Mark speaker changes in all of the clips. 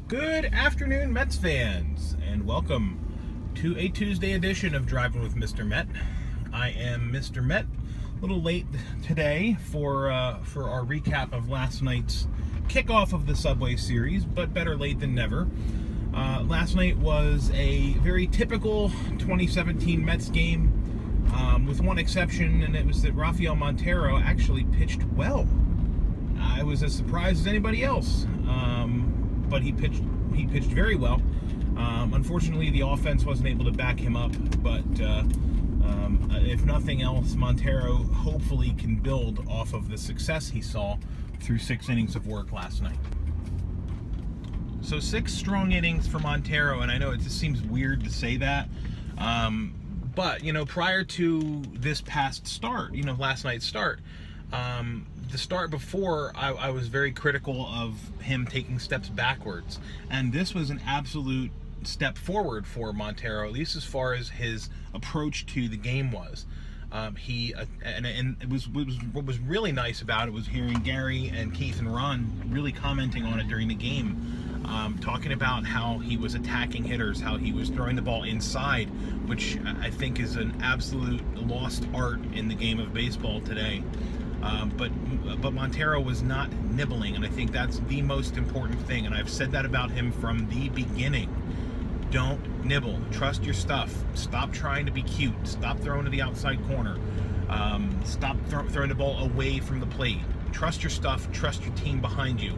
Speaker 1: Good afternoon, Mets fans, and welcome to a Tuesday edition of Driving with Mr. Met. I am Mr. Met. A little late today for our recap of last night's kickoff of the Subway Series, but better late than never. Last night was a very typical 2017 Mets game, with one exception, and it was that Rafael Montero actually pitched well. I was as surprised as anybody else. But he pitched very well. Unfortunately, the offense wasn't able to back him up, but if nothing else, Montero hopefully can build off of the success he saw through 6 innings of work last night. So 6 strong innings for Montero, and I know it just seems weird to say that, but, prior to this past start, last night's start, the start before, I was very critical of him taking steps backwards, and this was an absolute step forward for Montero, at least as far as his approach to the game was. And it was what was really nice about it was hearing Gary and Keith and Ron really commenting on it during the game, talking about how he was attacking hitters, how he was throwing the ball inside, which I think is an absolute lost art in the game of baseball today. But Montero was not nibbling, and I think that's the most important thing, and I've said that about him from the beginning. Don't nibble. Trust your stuff. Stop trying to be cute. Stop throwing to the outside corner. Stop throwing the ball away from the plate. Trust your stuff. Trust your team behind you.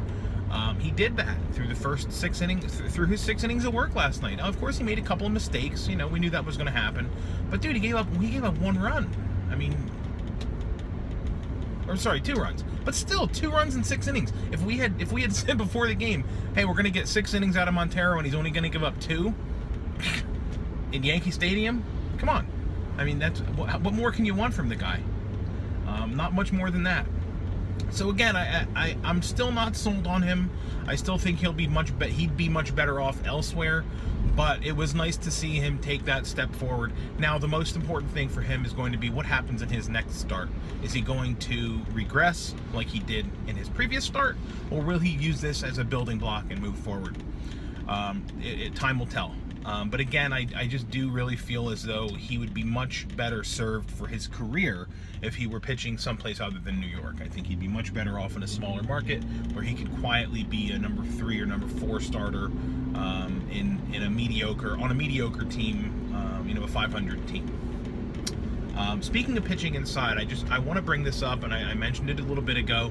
Speaker 1: He did that through the first 6 innings, through his 6 innings of work last night. Now, of course, he made a couple of mistakes. We knew that was going to happen. But dude, he gave up 1 run. I mean, or sorry, 2 runs. But still, 2 runs in 6 innings. If we had said before the game, hey, we're going to get 6 innings out of Montero and he's only going to give up 2 in Yankee Stadium, come on. I mean, what more can you want from the guy? Not much more than that. So again, I'm still not sold on him. I still think he'd be much better off elsewhere. But it was nice to see him take that step forward. Now, the most important thing for him is going to be what happens in his next start. Is he going to regress like he did in his previous start, or will he use this as a building block and move forward? Time will tell. But again, I just do really feel as though he would be much better served for his career if he were pitching someplace other than New York. I think he'd be much better off in a smaller market where he could quietly be a number 3 or number 4 starter on a mediocre team, a 500 team. Speaking of pitching inside, I want to bring this up, and I mentioned it a little bit ago.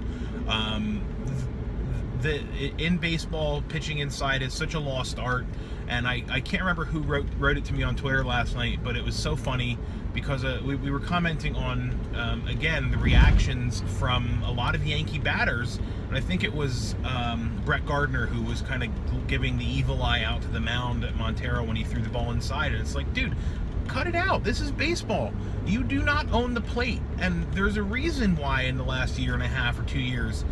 Speaker 1: In baseball, pitching inside is such a lost art, and I can't remember who wrote it to me on Twitter last night, but it was so funny because we were commenting on, again, the reactions from a lot of Yankee batters, and I think it was Brett Gardner who was kind of giving the evil eye out to the mound at Montero when he threw the ball inside, and it's like, dude, cut it out. This is baseball. You do not own the plate, and there's a reason why in the last year and a half or 2 years,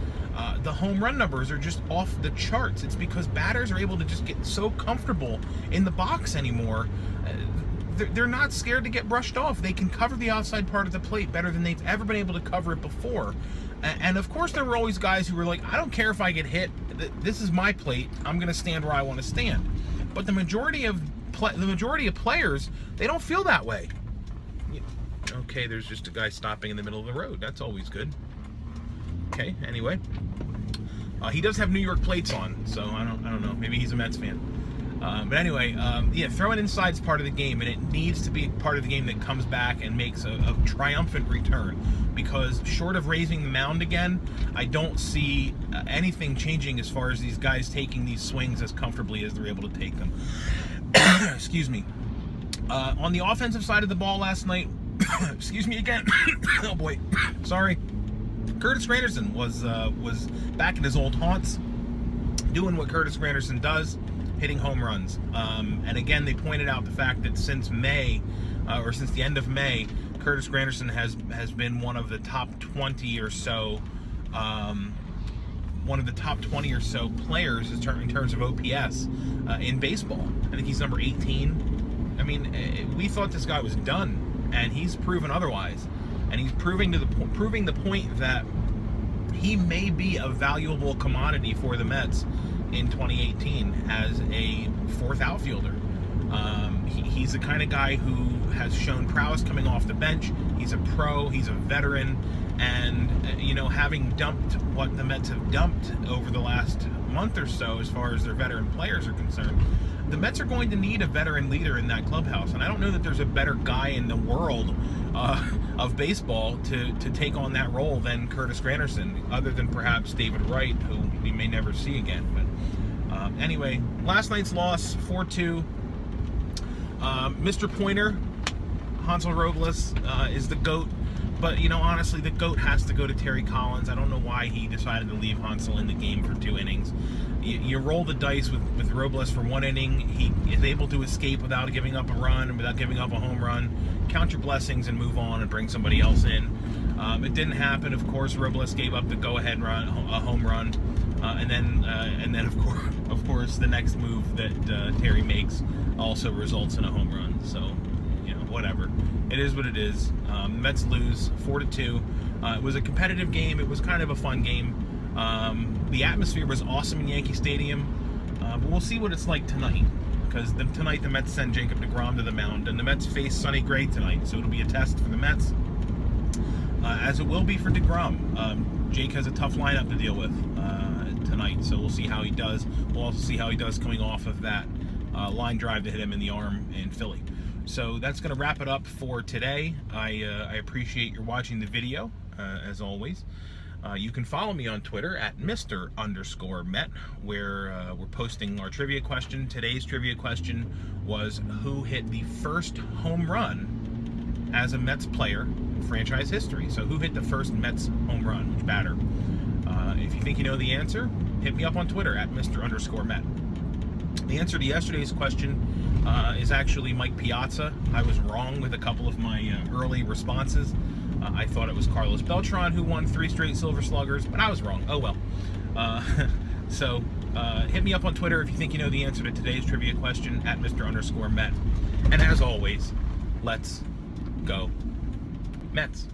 Speaker 1: the home run numbers are just off the charts. It's because batters are able to just get so comfortable in the box anymore. They're not scared to get brushed off. They can cover the outside part of the plate better than they've ever been able to cover it before. And of course, there were always guys who were like, I don't care if I get hit. This is my plate. I'm going to stand where I want to stand. But the majority of players, they don't feel that way. Okay, there's just a guy stopping in the middle of the road. That's always good. Okay, anyway, he does have New York plates on, so I don't know. Maybe he's a Mets fan. But anyway, throwing inside is part of the game, and it needs to be part of the game that comes back and makes a triumphant return. Because short of raising the mound again, I don't see anything changing as far as these guys taking these swings as comfortably as they're able to take them. Excuse me. On the offensive side of the ball last night, excuse me again. Oh boy, sorry. Curtis Granderson was back in his old haunts, doing what Curtis Granderson does, hitting home runs. And again, they pointed out the fact that since May, or since the end of May, Curtis Granderson has been one of the top 20 or so, players in terms of OPS in baseball. I think he's number 18. I mean, we thought this guy was done, and he's proven otherwise. And he's proving the point that he may be a valuable commodity for the Mets in 2018 as a fourth outfielder. He's the kind of guy who has shown prowess coming off the bench. He's a pro, he's a veteran, and having dumped what the Mets have dumped over the last month or so as far as their veteran players are concerned, the Mets are going to need a veteran leader in that clubhouse, and I don't know that there's a better guy in the world of baseball to take on that role than Curtis Granderson, other than perhaps David Wright, who we may never see again. But anyway, last night's loss, 4-2. Mr. Pointer, Hansel Robles, is the GOAT. But, honestly, the GOAT has to go to Terry Collins. I don't know why he decided to leave Hansel in the game for 2 innings. You roll the dice with Robles for 1 inning. He is able to escape without giving up a run and without giving up a home run. Count your blessings and move on and bring somebody else in. It didn't happen. Of course, Robles gave up the go-ahead run, a home run. And then of course, the next move that Terry makes also results in a home run. So, whatever. It is what it is. Mets lose 4-2. It was a competitive game. It was kind of a fun game. The atmosphere was awesome in Yankee Stadium. But we'll see what it's like tonight. Because tonight the Mets send Jacob deGrom to the mound. And the Mets face Sonny Gray tonight. So it'll be a test for the Mets. As it will be for deGrom. Jake has a tough lineup to deal with tonight. So we'll see how he does. We'll also see how he does coming off of that line drive that hit him in the arm in Philly. So that's going to wrap it up for today. I appreciate your watching the video, as always. You can follow me on Twitter at Mr_Met, where we're posting our trivia question. Today's trivia question was, who hit the first home run as a Mets player in franchise history? So who hit the first Mets home run, which batter? If you think you know the answer, hit me up on Twitter at Mr_Met. The answer to yesterday's question is actually Mike Piazza. I was wrong with a couple of my early responses. I thought it was Carlos Beltran who won 3 straight Silver Sluggers, but I was wrong. Oh well. So hit me up on Twitter if you think you know the answer to today's trivia question at Mr_Met. And as always, let's go Mets.